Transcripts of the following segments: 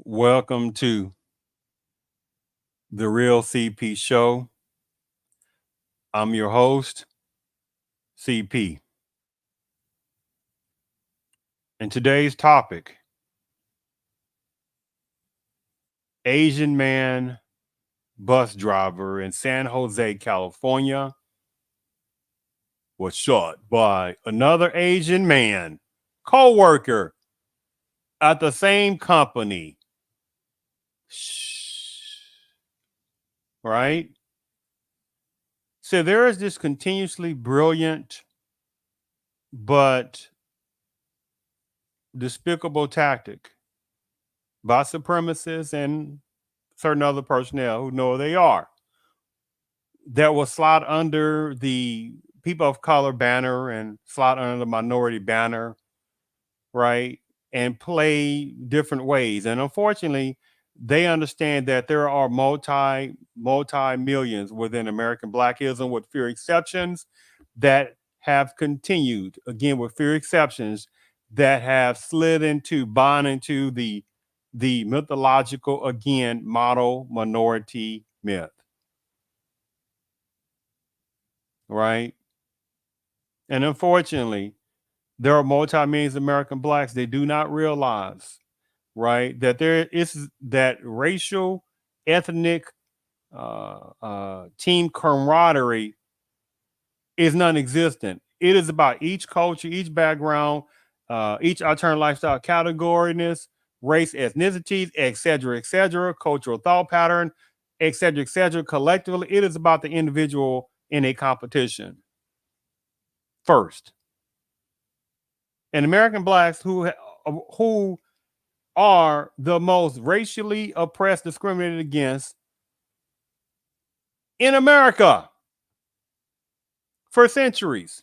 Welcome to the Real CP Show. I'm your host, CP. And today's topic, Asian man bus driver in San Jose, California, was shot by another Asian man, co-worker at the same company. Shh. Right? So there is this continuously brilliant but despicable tactic by supremacists and certain other personnel who know who they are that will slide under the people of color banner and slide under the minority banner, right? And play different ways. And unfortunately, they understand that there are multi millions within American Blackism, with few exceptions, that have continued, again, with few exceptions, that have slid into, bond into the mythological, again, model minority myth, right? And unfortunately, there are multi-millions of American blacks. They do not realize, right, that there is that racial, ethnic, team camaraderie is non-existent. It is about each culture, each background, each alternative lifestyle categoriness, race, ethnicities, et cetera, cultural thought pattern, et cetera, et cetera. Collectively, it is about the individual in a competition first. And American blacks who are the most racially oppressed, discriminated against in America for centuries,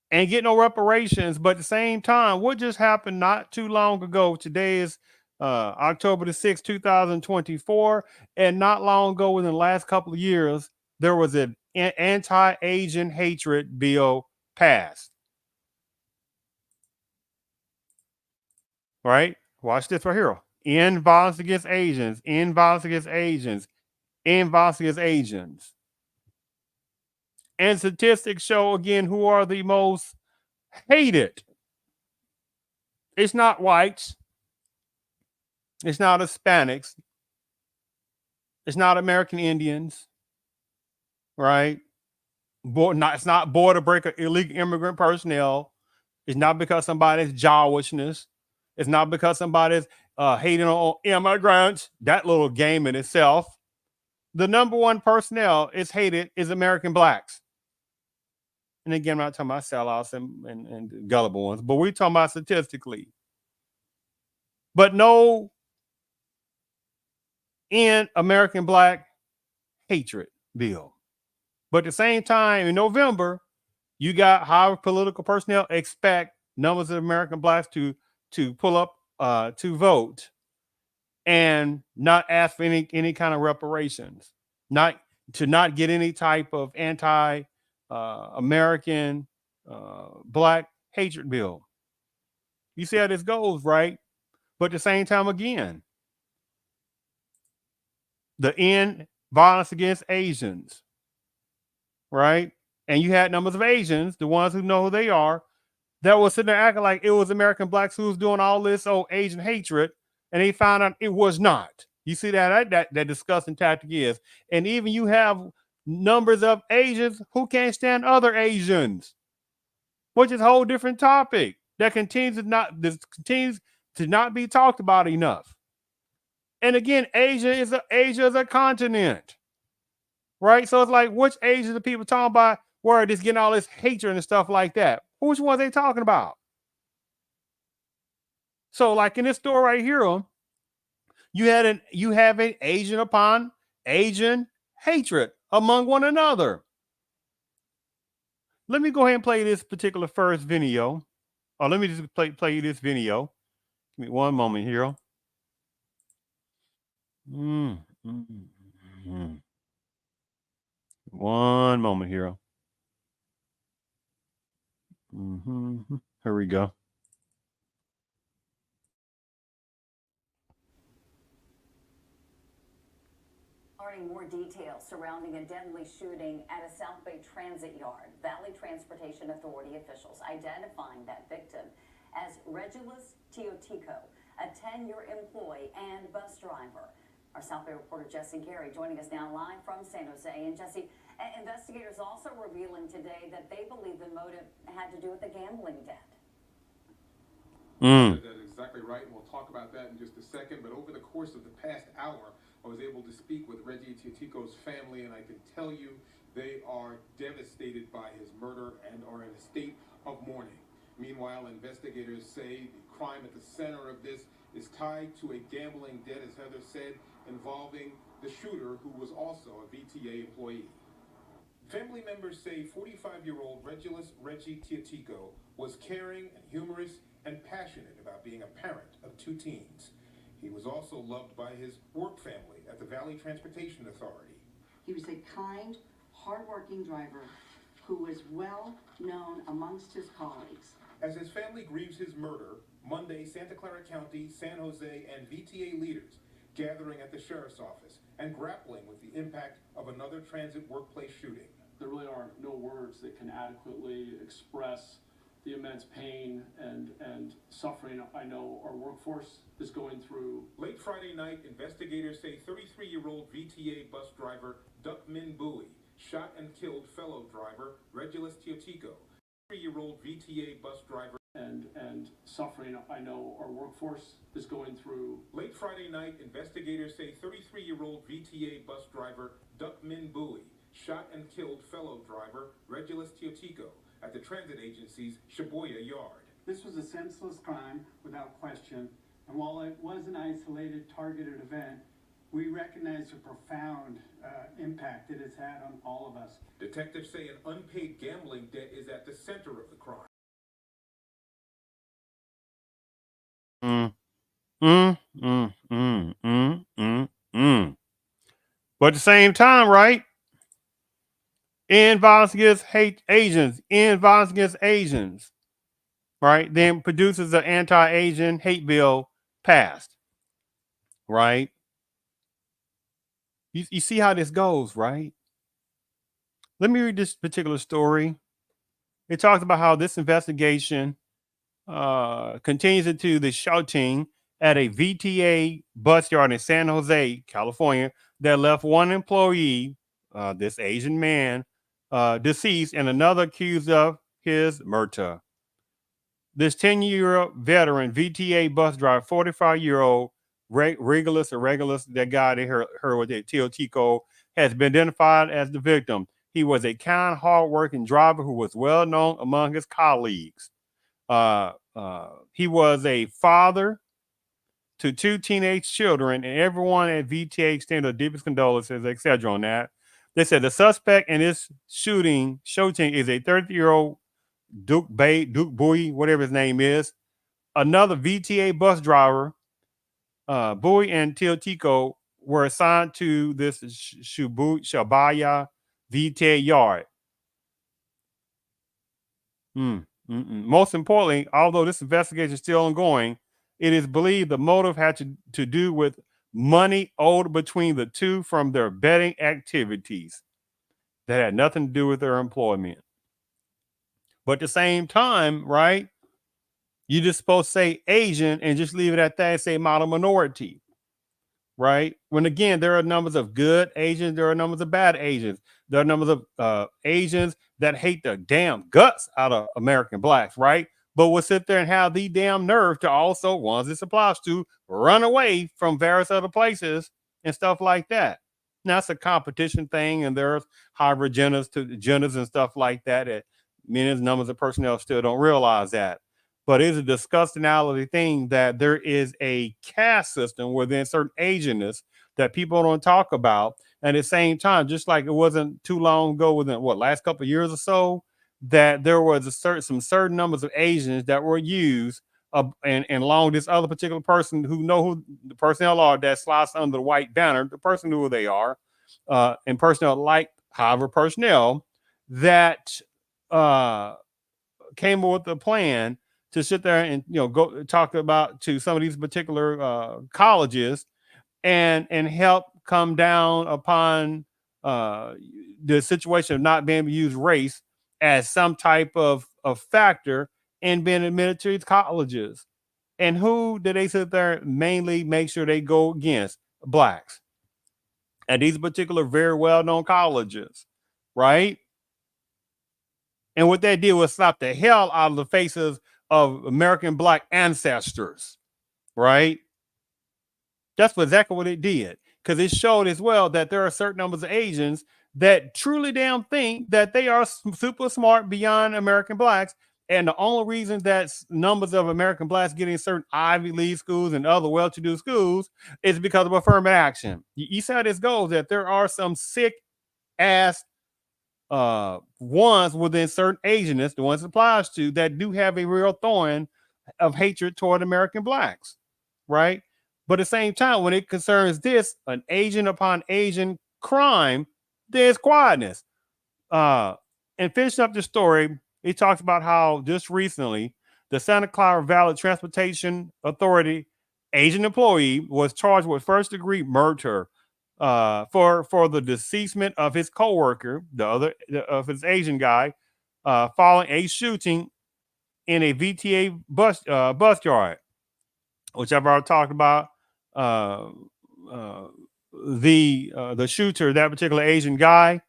and get no reparations. But at the same time, what just happened not too long ago? Today is October the 6th, 2024. And not long ago, within the last couple of years, there was an anti-Asian hatred bill passed. Right? Watch this right here. End violence against Asians, end violence against Asians, end violence against Asians. And statistics show, again, who are the most hated. It's not whites, it's not Hispanics, it's not American Indians, right? It's not border breaker, illegal immigrant personnel. It's not because somebody's Jewishness. It's not because somebody's hating on immigrants. That little game in itself. The number one personnel is hated is American blacks. And again, I'm not talking about sellouts and gullible ones, but we're talking about statistically. But no in American black hatred bill. But at the same time, in November, you got how political personnel expect numbers of American blacks to pull up to vote and not ask for any kind of reparations, not to not get any type of anti American black hatred bill. You see how this goes, right? But at the same time, again, the end violence against Asians, right? And you had numbers of Asians, the ones who know who they are, that was sitting there acting like it was American blacks who was doing all this Asian hatred, and they found out it was not. You see that disgusting tactic is, and even you have numbers of Asians who can't stand other Asians, which is a whole different topic that continues to not be talked about enough. And again, Asia is a continent, right? So it's like, which Asia the people talking about where just getting all this hatred and stuff like that? Which ones they talking about? So, like in this story right here, you have an Asian upon Asian hatred among one another. Let me go ahead and play this particular first video. Or let me just play this video. Give me one moment here. Mm, mm, mm. One moment here. Here we go. surrounding a deadly shooting at a South Bay transit yard. Valley Transportation Authority officials identifying that victim as Regulus Teotico, a 10-year employee and bus driver. Our South Bay reporter Jesse Gary joining us now live from San Jose. And Jesse, investigators also revealing today that they believe the motive had to do with a gambling debt. Mm. That is exactly right, and we'll talk about that in just a second. But over the course of the past hour, I was able to speak with Reggie Teotico's family, and I can tell you they are devastated by his murder and are in a state of mourning. Meanwhile, investigators say the crime at the center of this is tied to a gambling debt, as Heather said, involving the shooter, who was also a VTA employee. Family members say 45-year-old Regulus Reggie Teotico was caring and humorous and passionate about being a parent of two teens. He was also loved by his work family at the Valley Transportation Authority. He was a kind, hardworking driver who was well known amongst his colleagues. As his family grieves his murder, Monday, Santa Clara County, San Jose, and VTA leaders gathering at the sheriff's office and grappling with the impact of another transit workplace shooting. There really are no words that can adequately express the immense pain and suffering I know our workforce is going through. Late Friday night, investigators say 33-year-old VTA bus driver Duck Min Bowie shot and killed fellow driver Regulus Teotico. 3-year-old VTA bus driver And suffering I know our workforce is going through. Late Friday night, investigators say 33-year-old VTA bus driver Duck Min Bowie shot and killed fellow driver Regulus Teotico at the transit agency's Shibuya yard. This was a senseless crime without question, and while it was an isolated, targeted event, we recognize the profound impact it has had on all of us. Detectives say an unpaid gambling debt is at the center of the crime. Mm. Mm. Mm. Mm. Mm. Mm. Mm. But at the same time, right? End violence against hate Asians. End violence against Asians. Right? Then produces an anti-Asian hate bill passed. Right? You see how this goes, right? Let me read this particular story. It talks about how this investigation continues into the shooting at a VTA bus yard in San Jose, California, that left one employee, this Asian man, deceased, and another accused of his murder. This 10-year veteran VTA bus driver, 45-year-old Regulus, that guy they heard with it, Teotico, has been identified as the victim. He was a kind, hardworking driver who was well known among his colleagues. He was a father to two teenage children, and everyone at VTA extended their deepest condolences, etc. on that. They said the suspect in this shooting is a 30-year-old Duke Bowie, whatever his name is. Another VTA bus driver, Bowie and Teotico were assigned to this Shibuya VTA yard. Most importantly, although this investigation is still ongoing, it is believed the motive had to do with money owed between the two from their betting activities that had nothing to do with their employment. But at the same time, right, you just supposed to say Asian and just leave it at that and say model minority, right? When again, there are numbers of good Asians, there are numbers of bad Asians. There are numbers of Asians that hate the damn guts out of American blacks, right? But will sit there and have the damn nerve to also, ones this applies to, run away from various other places and stuff like that. Now, it's a competition thing, and there's hybrid genders and stuff like that. That many numbers of personnel still don't realize that. But it's a disgustingality thing that there is a caste system within certain Asianness that people don't talk about. And at the same time, just like it wasn't too long ago, within last couple of years or so, that there was some certain numbers of Asians that were used, and along this other particular person who know who the personnel are that slides under the white banner, the person knew who they are, and personnel like however personnel that came up with a plan to sit there and go talk about to some of these particular colleges and help come down upon uh, the situation of not being able to use race as some type of factor in being admitted to these colleges. And who did they sit there mainly make sure they go against? Blacks at these particular very well-known colleges, right? And what they did was slap the hell out of the faces of American black ancestors, right? That's exactly what it did. Because it showed as well that there are certain numbers of Asians that truly damn think that they are super smart beyond American blacks. And the only reason that numbers of American blacks getting certain Ivy League schools and other well-to-do schools is because of affirmative action. You see how this goes, that there are some sick ass ones within certain Asianists, the ones it applies to, that do have a real thorn of hatred toward American blacks, right? But at the same time, when it concerns this, an Asian upon Asian crime, there's quietness. Uh, and finishing up the story, he talks about how just recently the Santa Clara Valley Transportation Authority Asian employee was charged with first degree murder for the deceasement of his coworker, the other of his Asian guy, following a shooting in a VTA bus yard, which I've already talked about. Uh, uh, the shooter, that particular Asian guy,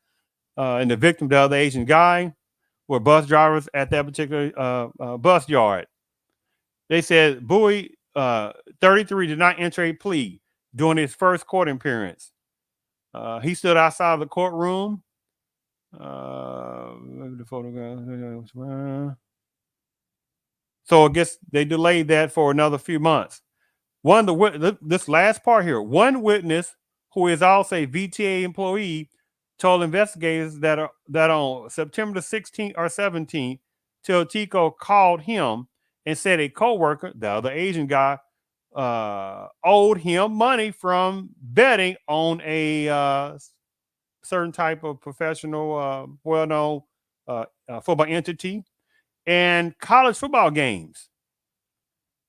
and the victim, the other Asian guy, were bus drivers at that particular bus yard. They said Bowie, 33, did not enter a plea during his first court appearance. He stood outside of the courtroom. The photograph. So I guess they delayed that for another few months. This last part here, one witness who is also a VTA employee told investigators that on September the 16th or 17th, Tiltico called him and said a coworker, the other Asian guy, owed him money from betting on a certain type of professional, well-known football entity and college football games.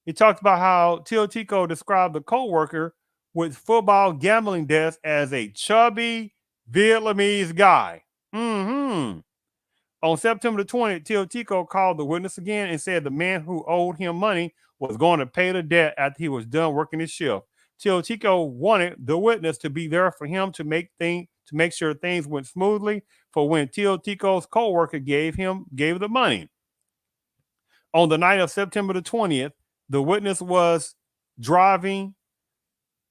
He talked about how Tiltico described the co-worker with football gambling debts as a chubby Vietnamese guy. Mm-hmm. On September the 20th, Tiltico called the witness again and said the man who owed him money was going to pay the debt after he was done working his shift. Tiltico wanted the witness to be there for him to make sure things went smoothly for when Tiltico's co-worker gave the money. On the night of September the 20th, the witness was driving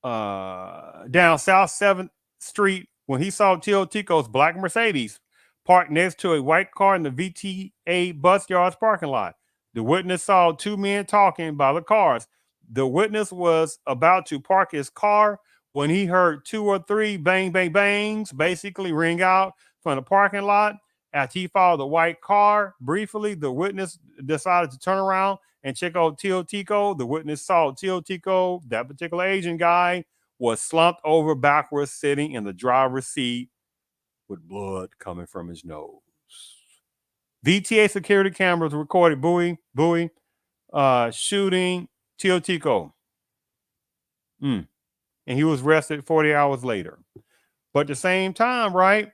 down South 7th Street when he saw Tiltico's black Mercedes parked next to a white car in the VTA bus yard's parking lot. The witness saw two men talking by the cars. The witness was about to park his car when he heard two or three bang, bang, bangs basically ring out from the parking lot. After he followed the white car briefly, the witness decided to turn around and check out Tiltico. The witness saw Tiltico, that particular Asian guy, was slumped over backwards, sitting in the driver's seat with blood coming from his nose. VTA security cameras recorded Bowie shooting Tiltico. And he was arrested 40 hours later. But at the same time, right,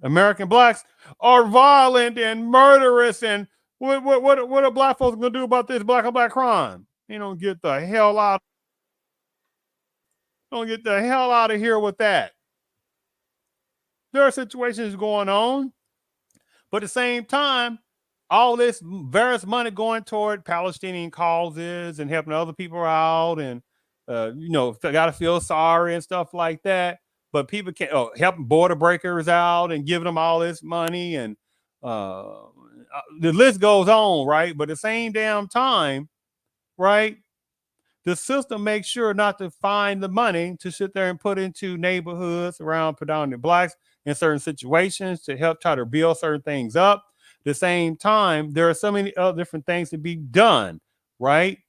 American blacks are violent and murderous, and what are black folks gonna do about this black on black crime? Don't get the hell out. Don't get the hell out of here with that. There are situations going on, but at the same time, all this various money going toward Palestinian causes and helping other people out, and got to feel sorry and stuff like that. But people can't helping border breakers out and giving them all this money, and the list goes on, right? But at the same damn time, right, the system makes sure not to find the money to sit there and put into neighborhoods around predominantly blacks in certain situations to help try to build certain things up. At the same time, there are so many other different things to be done, right?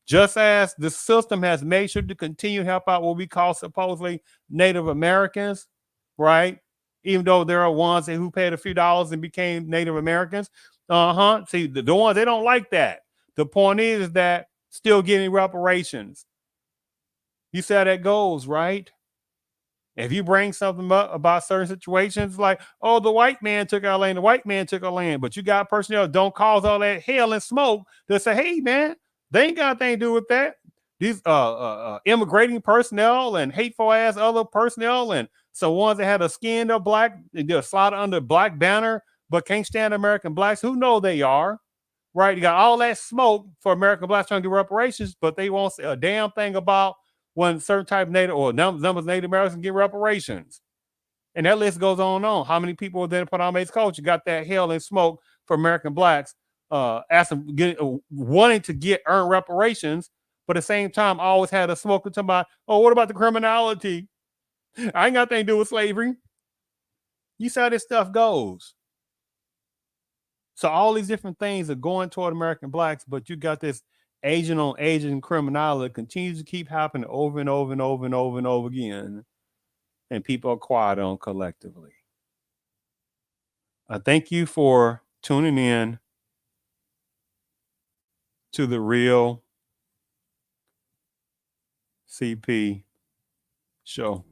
Just as the system has made sure to continue to help out what we call supposedly Native Americans, right? Even though there are ones who paid a few dollars and became Native Americans. See, the ones, they don't like that. The point is that still getting reparations. You see how that goes, right? If you bring something up about certain situations, like, oh, the white man took our land, the white man took our land, but you got personnel don't cause all that hell and smoke to say, hey, man, they ain't got anything to do with that. These immigrating personnel and hateful ass other personnel and so ones that had a skin of black, they slaughter under black banner, but can't stand American blacks. Who know they are? Right? You got all that smoke for American blacks trying to do reparations, but they won't say a damn thing about when certain type of Native or numbers of Native Americans get reparations. And that list goes on and on. How many people within the Panama culture got that hell and smoke for American blacks, wanting to get earned reparations, but at the same time always had a smoke talking about, oh, what about the criminality? I ain't got anything to do with slavery. You see how this stuff goes. So all these different things are going toward American blacks, but you got this Asian on Asian criminality that continues to keep happening over and over and over and over and over again. And people are quiet on collectively. I thank you for tuning in to the Real CP Show.